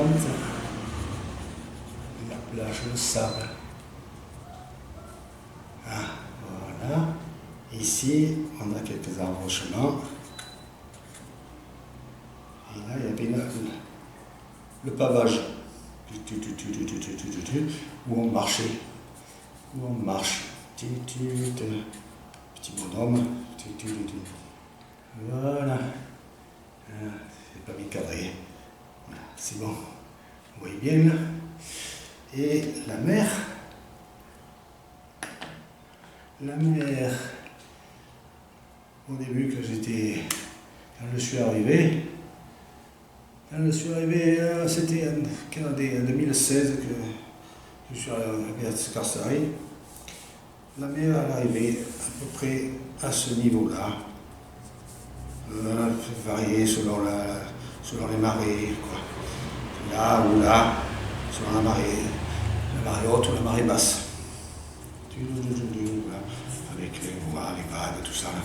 plante, la plage, le sable. Ah, voilà. Ici, on a quelques embranchements. Et là, il y avait le pavage. Où on marchait. Où on marche. Petit bonhomme. Voilà. C'est pas bien cadré. Voilà, c'est bon. Vous voyez bien là. Et la mer. La mer. Au début, quand je suis arrivé, c'était en 2016 que je suis arrivé à Scarsari. La mer est arrivée à peu près à ce niveau-là. Varié selon les marées, quoi. Là ou là, selon la marée haute ou la marée basse. Avec les vagues, tout ça. Là.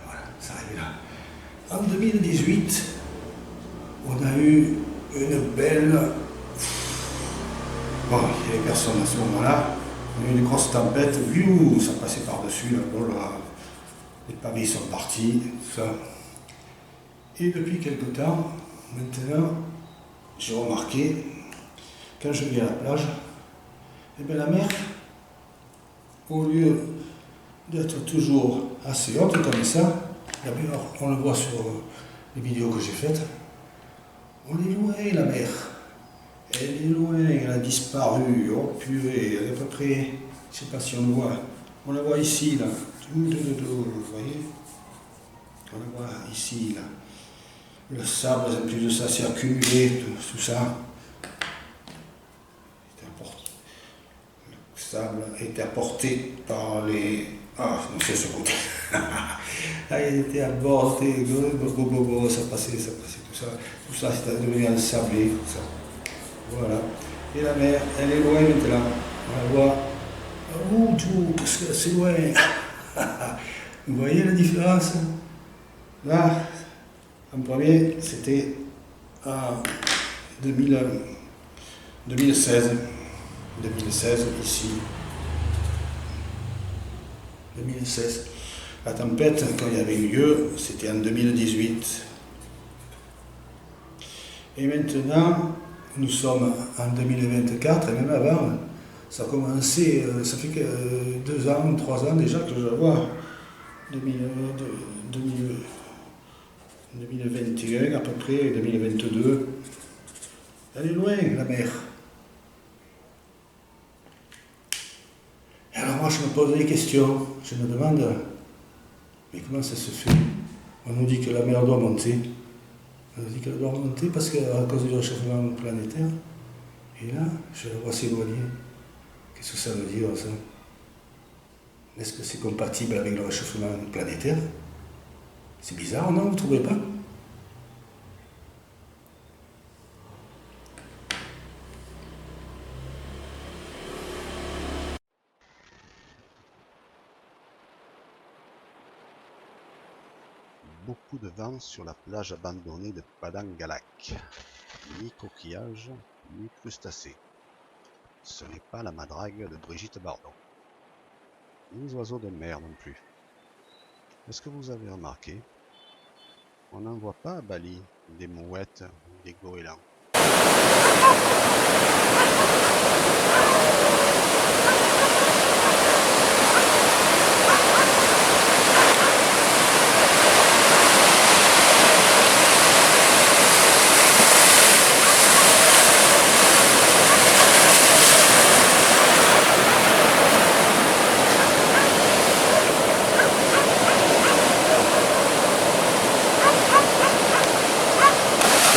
Voilà, ça arrive là. En 2018, on a eu une belle... Bon, il n'y avait personne à ce moment-là. On a eu une grosse tempête, ça passait par-dessus, là, les pavés sont partis, tout ça. Et depuis quelque temps, maintenant, j'ai remarqué, quand je vais à la plage, eh bien la mer, au lieu d'être toujours assez haute comme ça, on le voit sur les vidéos que j'ai faites, on est loin la mer. Elle est loin, elle a disparu, oh purée, elle est à peu près, je ne sais pas si on le voit, on la voit ici, là, vous voyez, on la voit ici, là, le sable, en plus de ça, c'est accumulé, tout ça, le sable est apporté par les, non, c'est ce côté, il était apporté, ça passait, tout ça, c'est devenu un sablé, tout ça. Voilà. Et la mer, elle est loin maintenant. On la voit. Oh, tout, parce que c'est loin. Vous voyez la différence? Là, en premier, c'était en 2016. 2016, ici. 2016. La tempête, quand il y avait eu lieu, c'était en 2018. Et maintenant, nous sommes en 2024, et même avant, ça a commencé, ça fait que 2 ans, 3 ans déjà que je la vois. 2021 à peu près, 2022. Elle est loin, la mer. Et alors moi, je me pose des questions. Je me demande, mais comment ça se fait? On nous dit que la mer doit monter. On nous dit qu'elle doit remonter parce qu'à cause du réchauffement planétaire. Et là, je la vois s'éloigner. Qu'est-ce que ça veut dire, ça? Est-ce que c'est compatible avec le réchauffement planétaire? C'est bizarre, non? Vous ne trouvez pas? Beaucoup de vent sur la plage abandonnée de Padang-Galak. Ni coquillages, ni crustacés. Ce n'est pas la madrague de Brigitte Bardot. Ni les oiseaux de mer non plus. Est-ce que vous avez remarqué? On n'en voit pas à Bali des mouettes ou des goélands.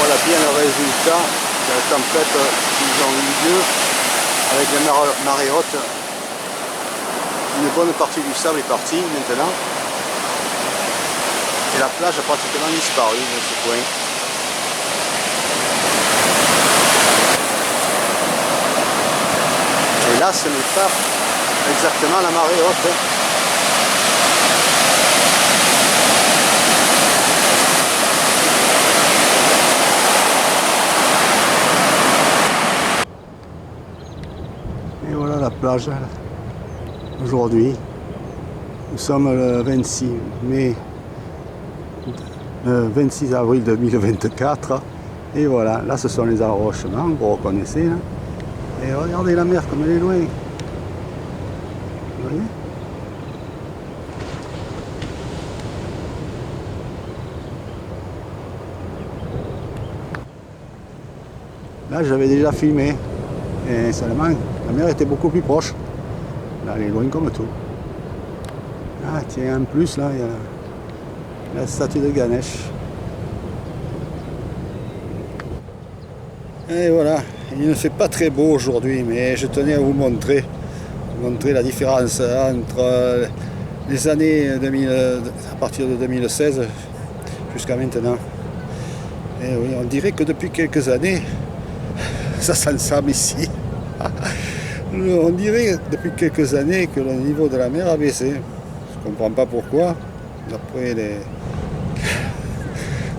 Voilà bien le résultat de la tempête qu'ils ont eu lieu avec les marées hautes. Une bonne partie du sable est partie maintenant et la plage a pratiquement disparu de ce coin. Et là, ce n'est pas exactement la marée haute. plage aujourd'hui. Nous sommes le 26 mai, 26 avril 2024. Et voilà, là ce sont les arrochements, vous reconnaissez là. Et regardez la mer comme elle est loin. Vous voyez? Là j'avais déjà filmé. Et seulement la mer était beaucoup plus proche. Là elle est loin comme tout. Ah tiens, en plus là il y a la statue de Ganesh. Et voilà, il ne fait pas très beau aujourd'hui, mais je tenais à vous montrer la différence entre les années 2000, à partir de 2016 jusqu'à maintenant. Et oui, on dirait que depuis quelques années, ça s'ensemble ici. On dirait depuis quelques années que le niveau de la mer a baissé. Je ne comprends pas pourquoi.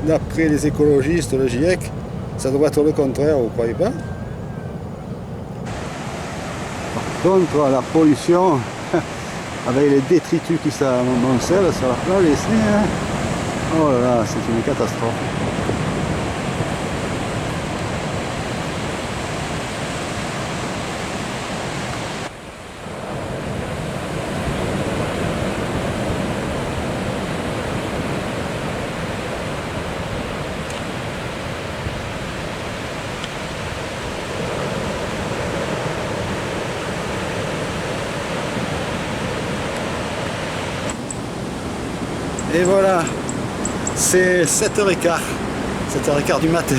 D'après les écologistes, le GIEC, ça doit être le contraire, vous ne croyez pas? Par contre, la pollution, avec les détritus qui s'amoncellent sur la plage ici, hein, oh là là, c'est une catastrophe. Et voilà, c'est 7h15, 7h15 du matin.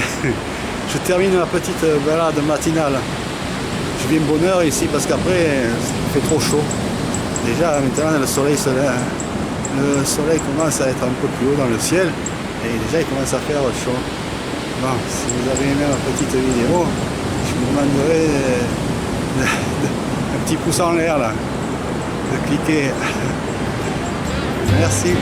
Je termine ma petite balade matinale. Je viens de bonne heure ici parce qu'après, il fait trop chaud. Déjà, maintenant, le soleil commence à être un peu plus haut dans le ciel. Et déjà, il commence à faire chaud. Bon, si vous avez aimé ma petite vidéo, je vous demanderai un petit pouce en l'air là, de cliquer. Merci.